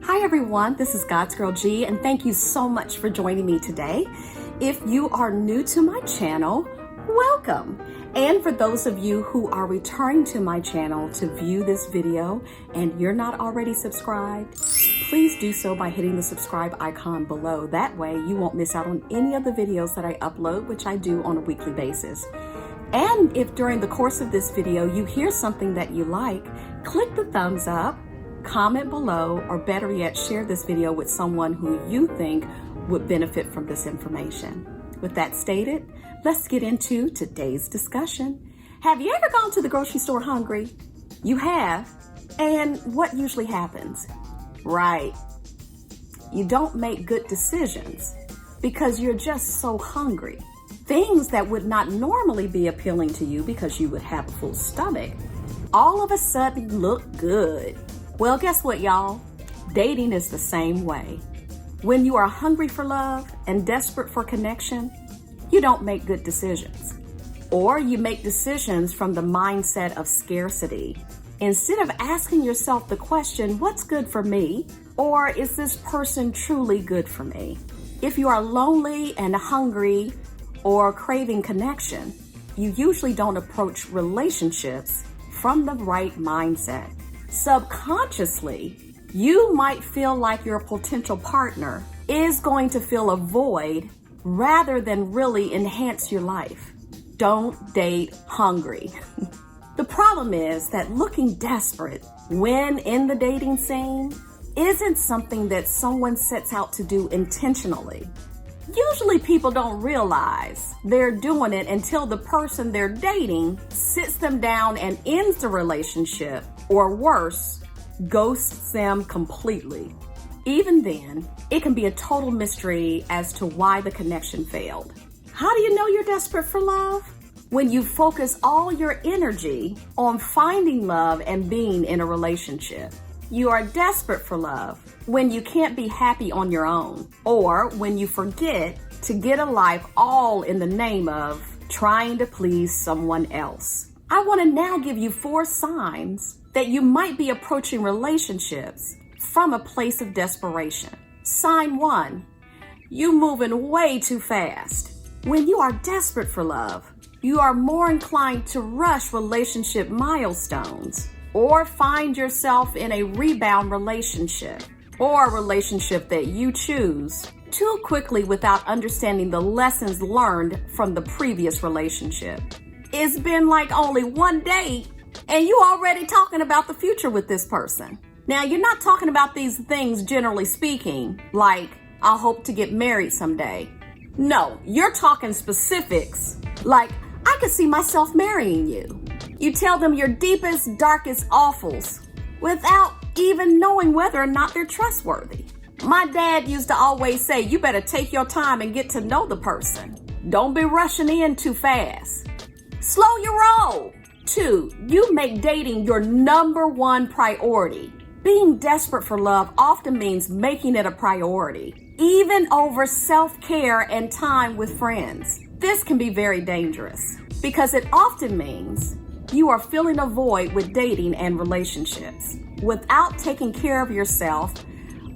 Hi everyone, this is God's Girl G, and thank you so much for joining me today. If you are new to my channel, welcome. And for those of you who are returning to my channel to view this video and you're not already subscribed, please do so by hitting the subscribe icon below. That way you won't miss out on any of the videos that I upload, which I do on a weekly basis. And if during the course of this video you hear something that you like, click the thumbs up, comment below, or better yet, share this video with someone who you think would benefit from this information. With that stated, let's get into today's discussion. Have you ever gone to the grocery store hungry? You have. And what usually happens? Right. You don't make good decisions because you're just so hungry. Things that would not normally be appealing to you because you would have a full stomach, all of a sudden look good. Well, guess what, y'all? Dating is the same way. When you are hungry for love and desperate for connection, you don't make good decisions. Or you make decisions from the mindset of scarcity. Instead of asking yourself the question, what's good for me? Or is this person truly good for me? If you are lonely and hungry or craving connection, you usually don't approach relationships from the right mindset. Subconsciously, you might feel like your potential partner is going to fill a void rather than really enhance your life. Don't date hungry. The problem is that looking desperate when in the dating scene isn't something that someone sets out to do intentionally. Usually people don't realize they're doing it until the person they're dating sits them down and ends the relationship, or worse, ghosts them completely. Even then, it can be a total mystery as to why the connection failed. How do you know you're desperate for love? When you focus all your energy on finding love and being in a relationship. You are desperate for love when you can't be happy on your own, or when you forget to get a life all in the name of trying to please someone else. I want to now give you 4 signs that you might be approaching relationships from a place of desperation. Sign 1, you moving way too fast. When you are desperate for love, you are more inclined to rush relationship milestones, or find yourself in a rebound relationship, or a relationship that you choose too quickly without understanding the lessons learned from the previous relationship. It's been like only one date and you already talking about the future with this person. Now, you're not talking about these things generally speaking, like, I hope to get married someday. No, you're talking specifics, like, I could see myself marrying you. You tell them your deepest, darkest awfuls without even knowing whether or not they're trustworthy. My dad used to always say, you better take your time and get to know the person. Don't be rushing in too fast. Slow your roll. 2, you make dating your number 1 priority. Being desperate for love often means making it a priority, even over self-care and time with friends. This can be very dangerous because it often means you are filling a void with dating and relationships. Without taking care of yourself,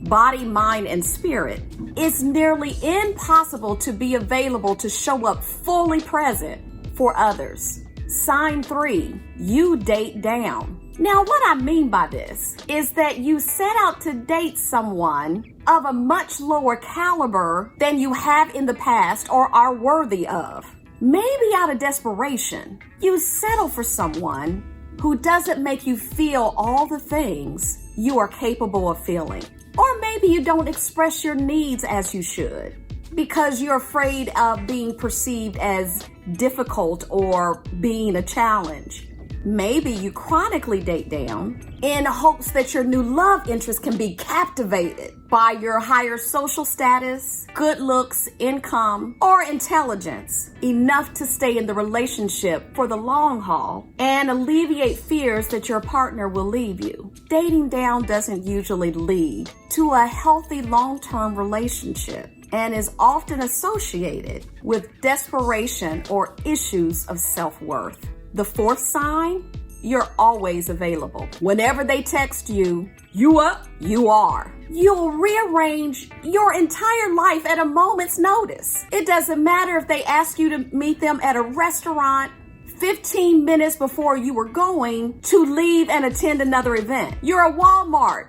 body, mind, and spirit, it's nearly impossible to be available to show up fully present for others. Sign 3, you date down. Now, what I mean by this is that you set out to date someone of a much lower caliber than you have in the past or are worthy of. Maybe out of desperation, you settle for someone who doesn't make you feel all the things you are capable of feeling. Or maybe you don't express your needs as you should because you're afraid of being perceived as difficult or being a challenge. Maybe you chronically date down in hopes that your new love interest can be captivated by your higher social status, good looks, income, or intelligence, enough to stay in the relationship for the long haul and alleviate fears that your partner will leave you. Dating down doesn't usually lead to a healthy long-term relationship and is often associated with desperation or issues of self-worth. The 4th sign, you're always available. Whenever they text you, you up, you are. You'll rearrange your entire life at a moment's notice. It doesn't matter if they ask you to meet them at a restaurant 15 minutes before you were going to leave and attend another event. You're a Walmart,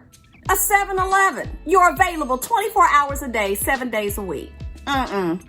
a 7-Eleven. You're available 24 hours a day, 7 days a week.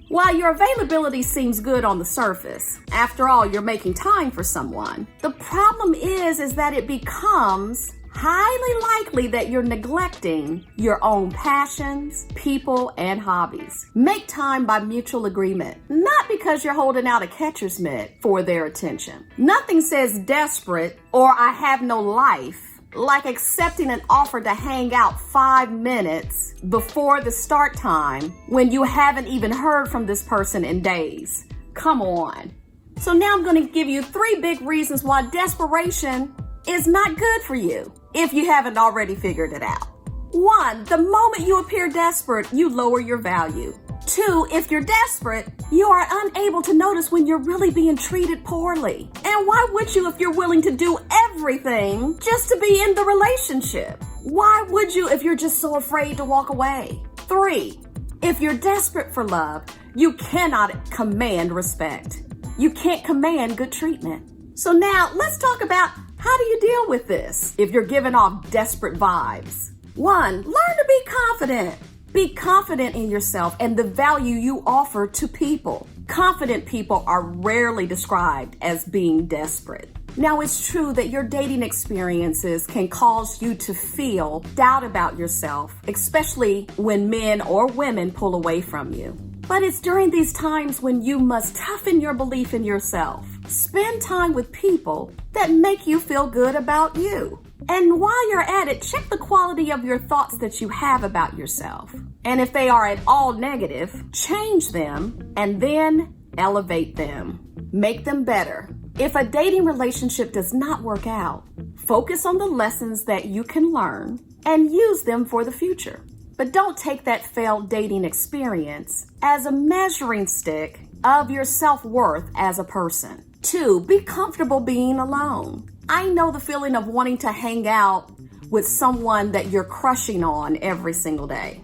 While your availability seems good on the surface, after all, you're making time for someone. The problem is that it becomes highly likely that you're neglecting your own passions, people, and hobbies. Make time by mutual agreement, not because you're holding out a catcher's mitt for their attention. Nothing says desperate or I have no life like accepting an offer to hang out 5 minutes before the start time when you haven't even heard from this person in days. Come on. So now I'm going to give you 3 big reasons why desperation is not good for you, if you haven't already figured it out. 1, the moment you appear desperate, you lower your value. 2, if you're desperate, you are unable to notice when you're really being treated poorly. And why would you if you're willing to do everything just to be in the relationship? Why would you if you're just so afraid to walk away? 3, if you're desperate for love, you cannot command respect. You can't command good treatment. So now let's talk about how do you deal with this if you're giving off desperate vibes. 1, learn to be confident. Be confident in yourself and the value you offer to people. Confident people are rarely described as being desperate. Now, it's true that your dating experiences can cause you to feel doubt about yourself, especially when men or women pull away from you. But it's during these times when you must toughen your belief in yourself. Spend time with people that make you feel good about you. And while you're at it, check the quality of your thoughts that you have about yourself. And if they are at all negative, change them and then elevate them. Make them better. If a dating relationship does not work out, focus on the lessons that you can learn and use them for the future. But don't take that failed dating experience as a measuring stick of your self-worth as a person. 2, be comfortable being alone. I know the feeling of wanting to hang out with someone that you're crushing on every single day.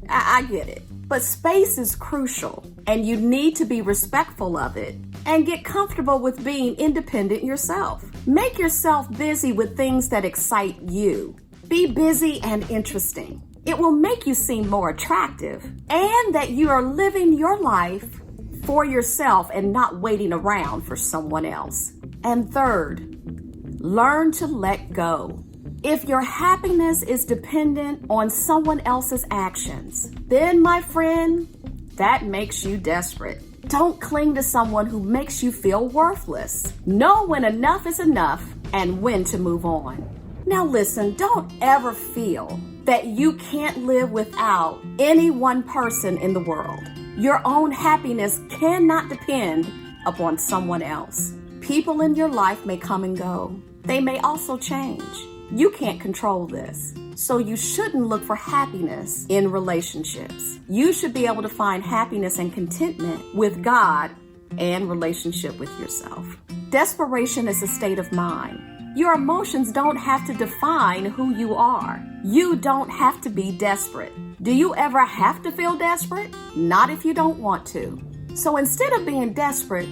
I get it. But space is crucial, and you need to be respectful of it and get comfortable with being independent yourself. Make yourself busy with things that excite you. Be busy and interesting. It will make you seem more attractive and that you are living your life for yourself and not waiting around for someone else. And 3rd, learn to let go. If your happiness is dependent on someone else's actions, then my friend, that makes you desperate. Don't cling to someone who makes you feel worthless. Know when enough is enough and when to move on. Now listen, don't ever feel that you can't live without any one person in the world. Your own happiness cannot depend upon someone else. People in your life may come and go. They may also change. You can't control this. So you shouldn't look for happiness in relationships. You should be able to find happiness and contentment with God and relationship with yourself. Desperation is a state of mind. Your emotions don't have to define who you are. You don't have to be desperate. Do you ever have to feel desperate? Not if you don't want to. So instead of being desperate,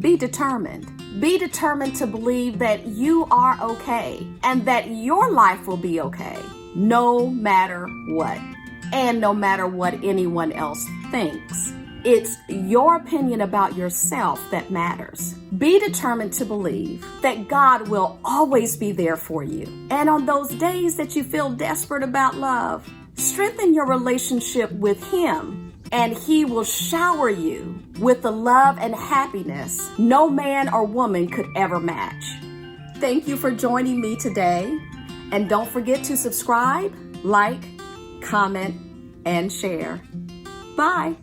be determined. Be determined to believe that you are okay and that your life will be okay, no matter what, and no matter what anyone else thinks. It's your opinion about yourself that matters. Be determined to believe that God will always be there for you. And on those days that you feel desperate about love, strengthen your relationship with Him, and He will shower you with the love and happiness no man or woman could ever match. Thank you for joining me today. And don't forget to subscribe, like, comment, and share. Bye.